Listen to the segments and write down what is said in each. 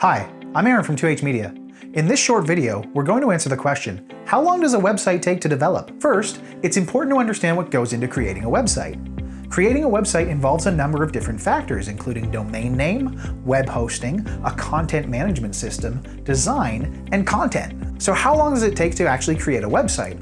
Hi, I'm Aaron from 2H Media. In this short video, we're going to answer the question, how long does a website take to develop? First, it's important to understand what goes into creating a website. Creating a website involves a number of different factors, including domain name, web hosting, a content management system, design, and content. So how long does it take to actually create a website?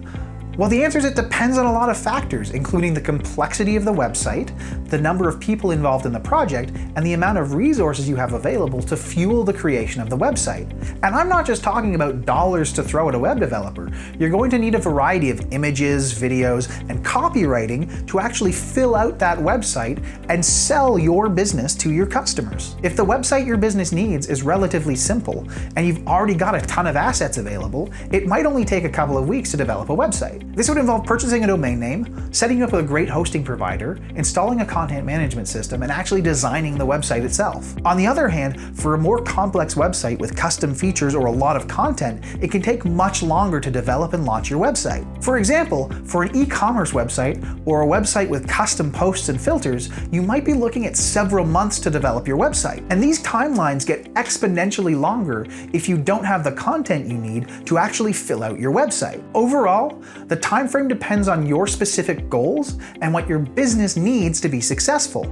Well, the answer is it depends on a lot of factors, including the complexity of the website, the number of people involved in the project, and the amount of resources you have available to fuel the creation of the website. And I'm not just talking about dollars to throw at a web developer. You're going to need a variety of images, videos, and copywriting to actually fill out that website and sell your business to your customers. If the website your business needs is relatively simple and you've already got a ton of assets available, it might only take a couple of weeks to develop a website. This would involve purchasing a domain name, setting up with a great hosting provider, installing a content management system, and actually designing the website itself. On the other hand, for a more complex website with custom features or a lot of content, it can take much longer to develop and launch your website. For example, for an e-commerce website or a website with custom posts and filters, you might be looking at several months to develop your website. And these timelines get exponentially longer if you don't have the content you need to actually fill out your website. Overall, the time frame depends on your specific goals and what your business needs to be successful.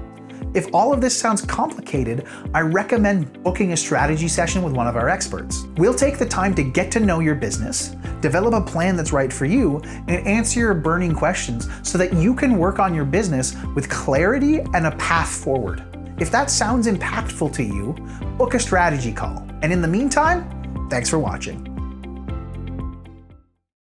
If all of this sounds complicated, I recommend booking a strategy session with one of our experts. We'll take the time to get to know your business, develop a plan that's right for you, and answer your burning questions so that you can work on your business with clarity and a path forward. If that sounds impactful to you, book a strategy call. And in the meantime, thanks for watching.